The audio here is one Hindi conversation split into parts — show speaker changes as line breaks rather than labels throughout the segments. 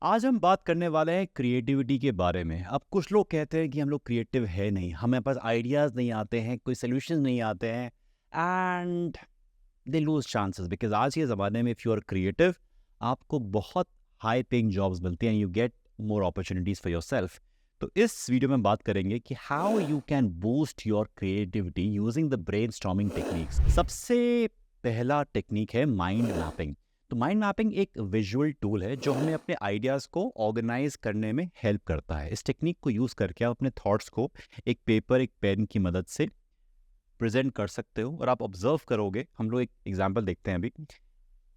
आज हम बात करने वाले हैं क्रिएटिविटी के बारे में। अब कुछ लोग कहते हैं कि हम लोग क्रिएटिव है नहीं, हमें पास आइडियाज़ नहीं आते हैं, कोई सॉल्यूशन नहीं आते हैं and they lose chances because आज के ज़माने में इफ़ यू आर क्रिएटिव आपको बहुत हाई पेइंग जॉब्स मिलती हैं, you get more opportunities for yourself. तो इस वीडियो में बात करेंगे कि how you can boost your creativity using the brainstorming techniques. सबसे पहला टेक्निक है माइंड मैपिंग। तो माइंड मैपिंग एक विजुअल टूल है जो हमें अपने आइडियाज़ को ऑर्गेनाइज करने में हेल्प करता है। इस टेक्निक को यूज़ करके आप अपने थॉट्स को एक पेपर एक पेन की मदद से प्रेजेंट कर सकते हो और आप ऑब्जर्व करोगे। हम लोग एक एग्जांपल देखते हैं अभी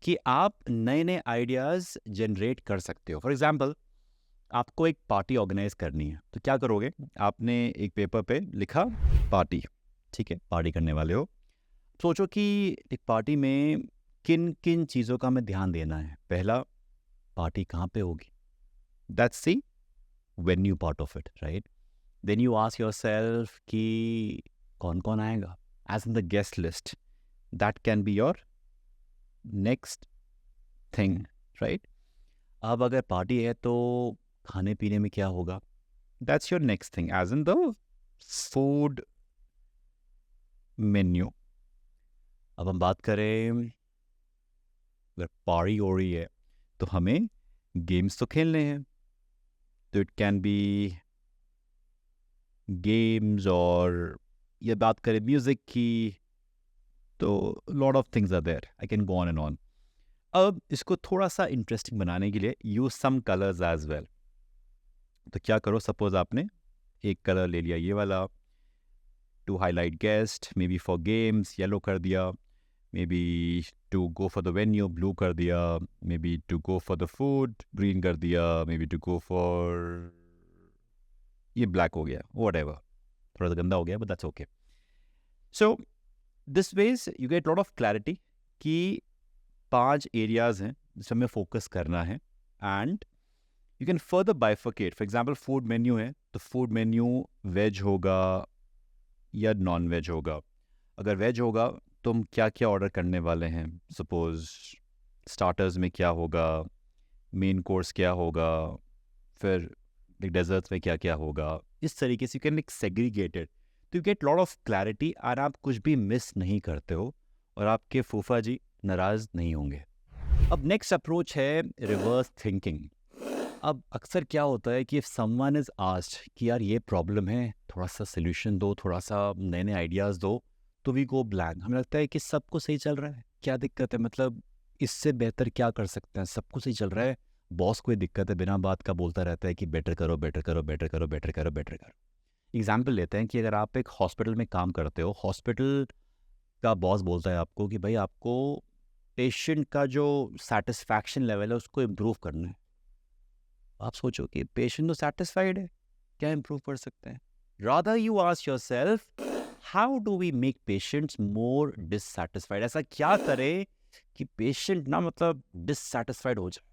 कि आप नए नए आइडियाज़ जनरेट कर सकते हो। फॉर एग्जांपल आपको एक पार्टी ऑर्गेनाइज करनी है तो क्या करोगे, आपने एक पेपर पे लिखा पार्टी, ठीक है, पार्टी करने वाले हो। सोचो कि एक पार्टी में किन किन चीज़ों का हमें ध्यान देना है। पहला, पार्टी कहाँ पे होगी, that's the venue part of it, right. Then you ask yourself कि कौन कौन आएगा, as in the guest list, that can be your next thing, right. अब अगर पार्टी है तो खाने पीने में क्या होगा, that's your next thing as in the food menu. अब हम बात करें, अगर पार्टी हो रही है तो हमें गेम्स तो खेलने हैं, तो इट कैन बी गेम्स। और ये बात करें म्यूजिक की तो lot of things are there, I can go on and on. अब इसको थोड़ा सा इंटरेस्टिंग बनाने के लिए use some colours as well. तो क्या करो, सपोज आपने एक कलर ले लिया ये वाला to highlight guest, may be for games yellow कर दिया, may be to go for the venue blue कर दिया, may be to go for the food green कर दिया, may be to go for ये ब्लैक हो गया, व्हाटएवर। थोड़ा सा गंदा हो गया but that's okay. So this ways you get lot of clarity कि 5 एरियाज हैं जिस हमें फोकस करना है and you can further bifurcate. For example food menu है तो फूड मेन्यू वेज होगा या नॉन वेज होगा। अगर वेज होगा तो हम क्या क्या ऑर्डर करने वाले हैं, सपोज स्टार्टर्स में क्या होगा, मेन कोर्स क्या होगा, फिर डेजर्ट्स में क्या क्या होगा। इस तरीके से यू कैन लाइक सेग्रीगेटेड, तो you get lot of clarity और आप कुछ भी मिस नहीं करते हो और आपके फूफा जी नाराज नहीं होंगे। अब नेक्स्ट अप्रोच है रिवर्स थिंकिंग। अब अक्सर क्या होता है कि इफ समवन इज आस्क्ड कि यार ये प्रॉब्लम है, थोड़ा सा सोल्यूशन दो, थोड़ा सा नए नए आइडियाज़ दो, तो वी गो ब्लैंक। हमें लगता है कि सब कुछ सही चल रहा है, क्या दिक्कत है, मतलब इससे बेहतर क्या कर सकते हैं, सब कुछ सही चल रहा है। बॉस कोई दिक्कत है, बिना बात का बोलता रहता है कि बेटर करो बेटर करो बेटर करो बेटर करो बेटर करो। एग्जाम्पल लेते हैं कि अगर आप एक हॉस्पिटल में काम करते हो, हॉस्पिटल का बॉस बोलता है आपको कि भाई आपको पेशेंट का जो सेटिस्फैक्शन लेवल है उसको इम्प्रूव करना है। आप सोचो कि पेशेंट तो सेटिस्फाइड है, क्या इम्प्रूव कर सकते हैं। Rather you ask yourself how do we make patients more dissatisfied. ऐसा क्या करें कि पेशेंट ना मतलब डिससेटिस्फाइड हो जाए।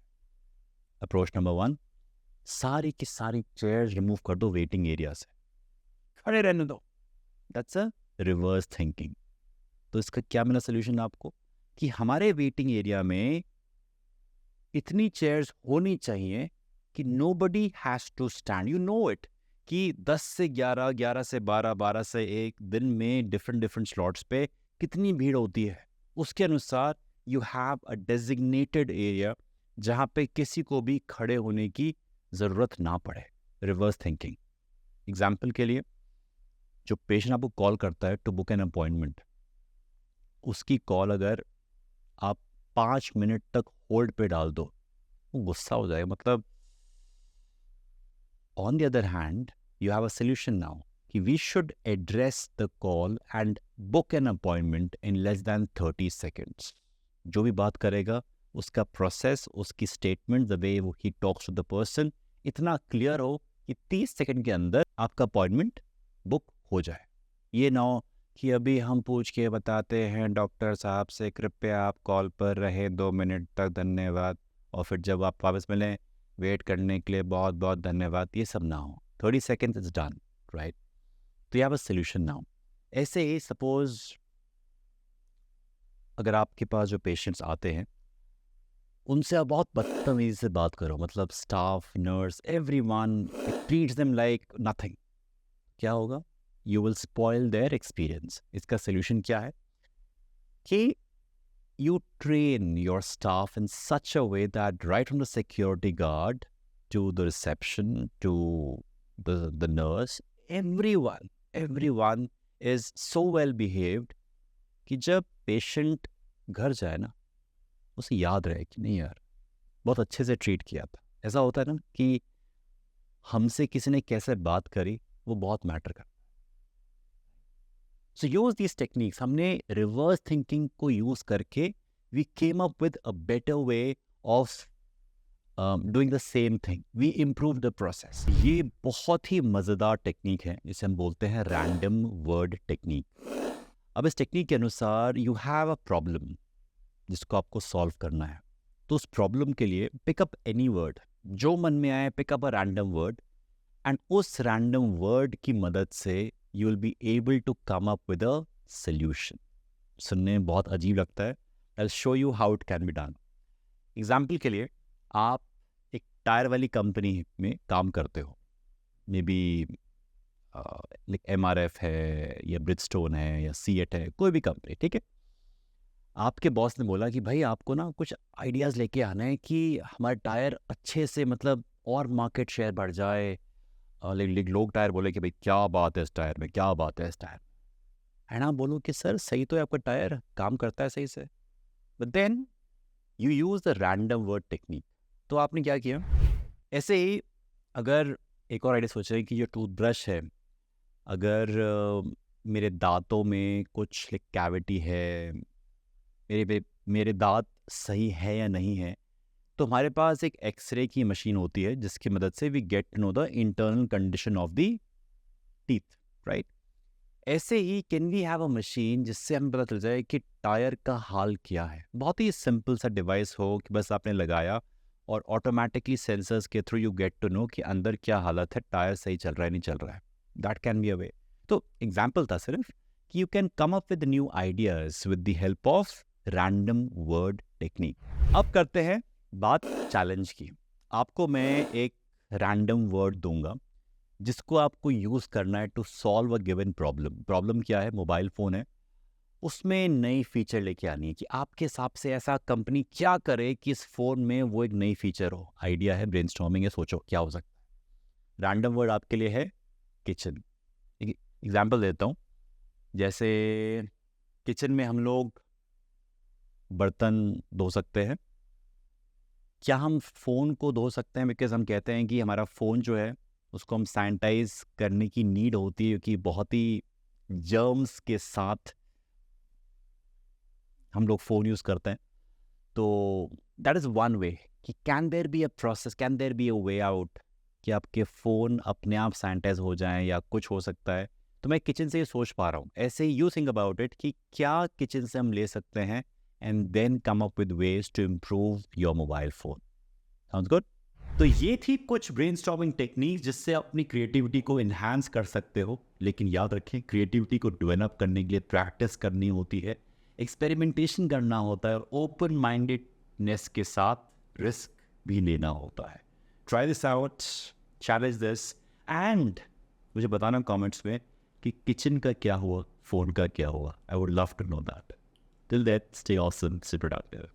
अप्रोच नंबर 1, सारी की सारी चेयर्स रिमूव कर दो वेटिंग एरिया से, खड़े रहने दो। That's a reverse thinking. तो इसका क्या मिला सोल्यूशन आपको कि हमारे वेटिंग एरिया में इतनी चेयर्स होनी चाहिए कि nobody has to stand, you know it, कि 10 से 11, 11 से 12, 12 से 1 दिन में डिफरेंट डिफरेंट स्लॉट्स पे कितनी भीड़ होती है। उसके अनुसार you have a designated area जहाँ पे किसी को भी खड़े होने की ज़रूरत ना पड़े। Reverse thinking. एग्जाम्पल के लिए, जो पेशेंट आपको कॉल करता है टू बुक एन अपॉइंटमेंट, उसकी कॉल अगर आप 5 मिनट तक होल्ड पे डाल दो, वो गुस्सा हो जाएगा। मतलब on the other hand, you have a solution now कि we should address the call and book an appointment in less than 30 seconds। जो भी बात करेगा उसका प्रोसेस, उसकी statement, the way he talks to the person इतना क्लियर हो कि 30 सेकंड के अंदर आपका अपॉइंटमेंट बुक हो जाए। ये ना हो कि अभी हम पूछ के बताते हैं डॉक्टर साहब से कृपया आप कॉल पर रहे 2 मिनट तक, धन्यवाद, और फिर जब आप वापस मिलें वेट करने के लिए बहुत बहुत धन्यवाद। ये सब ना हो, 30 सेकेंड्स इज डन, राइट। तो यह हैव अ सोल्यूशन नाउ। ऐसे ही सपोज अगर आपके पास जो पेशेंट्स आते हैं उनसे आप बहुत बदतमीजी से बात करो, मतलब staff, nurse, everyone treats them like nothing, क्या होगा? You will spoil their experience. इसका सोल्यूशन क्या है कि you train your staff in such a way that right from the security guard to the reception to the nurse, everyone is so well behaved कि जब पेशेंट घर जाए ना, उसे याद रहे कि नहीं यार, बहुत अच्छे से ट्रीट किया था। ऐसा होता है ना कि हमसे किसी ने कैसे बात करी, वो बहुत मैटर करता है। सो यूज दिस टेक्निक्स, हमने रिवर्स थिंकिंग को यूज करके we came up with a better way of doing the same thing, we improve the process. ये बहुत ही मज़ेदार टेक्निक है, इसे हम बोलते हैं रैंडम वर्ड टेक्निक। अब इस टेक्निक के अनुसार यू हैव अ प्रॉब्लम जिसको आपको सॉल्व करना है, तो उस प्रॉब्लम के लिए पिकअप एनी वर्ड, जो मन में आए pick up a random word, and उस रैंडम वर्ड की मदद से you will be able to come up with a solution. सुनने में बहुत अजीब लगता है, I will show you how it can be done. Example के लिए, आप एक टायर वाली कंपनी में काम करते हो, मे बी लाइक MRF है या ब्रिजस्टोन है या सीएट है, कोई भी कंपनी, ठीक है। आपके बॉस ने बोला कि भाई आपको ना कुछ आइडियाज़ लेके आना है कि हमारे टायर अच्छे से, मतलब और मार्केट शेयर बढ़ जाए। लोग टायर बोले कि भाई क्या बात है इस टायर में, क्या बात है इस टायर में, है ना। बोलो कि सर सही तो है आपका टायर, काम करता है सही से, but then you use the random word technique. तो आपने क्या किया, ऐसे ही अगर एक और आइडिया सोचा कि जो टूथब्रश है, अगर मेरे दांतों में कुछ कैविटी है, मेरे दांत सही है या नहीं है, तो हमारे पास एक एक्सरे की मशीन होती है जिसकी मदद से we get to know the internal condition of the teeth, right. ऐसे ही can we have a machine जिससे हमें पता चल जाए कि टायर का हाल क्या है। बहुत ही सिंपल सा डिवाइस हो कि बस आपने लगाया और ऑटोमेटिकली सेंसर्स के through you get to know कि अंदर क्या हालत है, टायर सही चल रहा है नहीं चल रहा है। दैट कैन बी अ वे। तो एग्जाम्पल था सिर्फ कि you can come up with new ideas with the help of random word technique. अब करते हैं बात चैलेंज की। आपको मैं एक रैंडम वर्ड दूंगा जिसको आपको यूज़ करना है to solve a given problem. Problem क्या है? मोबाइल फ़ोन है, उसमें नई फीचर लेके आनी है कि आपके हिसाब से ऐसा कंपनी क्या करे कि इस फ़ोन में वो एक नई फीचर हो। आइडिया है, ब्रेनस्टॉर्मिंग है, सोचो क्या हो सकता है। रैंडम वर्ड आपके लिए है किचन। एक एग्जाम्पल देता हूँ, जैसे किचन में हम लोग बर्तन धो सकते हैं। क्या हम फ़ोन को धो सकते हैं? बिकॉज हम कहते हैं कि हमारा फ़ोन जो है उसको हम सैनिटाइज करने की नीड होती है, क्योंकि बहुत ही जर्म्स के साथ हम लोग फ़ोन यूज़ करते हैं। तो दैट इज़ वन वे कि can there be a process, can there be a way out कि आपके फ़ोन अपने आप सैनिटाइज हो जाएं या कुछ हो सकता है। तो मैं किचन से ये सोच पा रहा हूँ। ऐसे ही यू थिंक अबाउट इट कि क्या किचन से हम ले सकते हैं and then come up with ways to improve your mobile phone. Sounds good? तो ये थी कुछ ब्रेनस्टॉर्मिंग टेक्निक जिससे आप अपनी क्रिएटिविटी को इन्हांस कर सकते हो। लेकिन याद रखें, क्रिएटिविटी को डेवलप करने के लिए प्रैक्टिस करनी होती है, एक्सपेरिमेंटेशन करना होता है और ओपन माइंडेडनेस के साथ रिस्क भी लेना होता है। Try this out, challenge this, and मुझे बताना कमेंट्स में कि किचन का क्या हुआ, फ़ोन का क्या हुआ। I would love to know that. Till that, stay awesome, stay productive.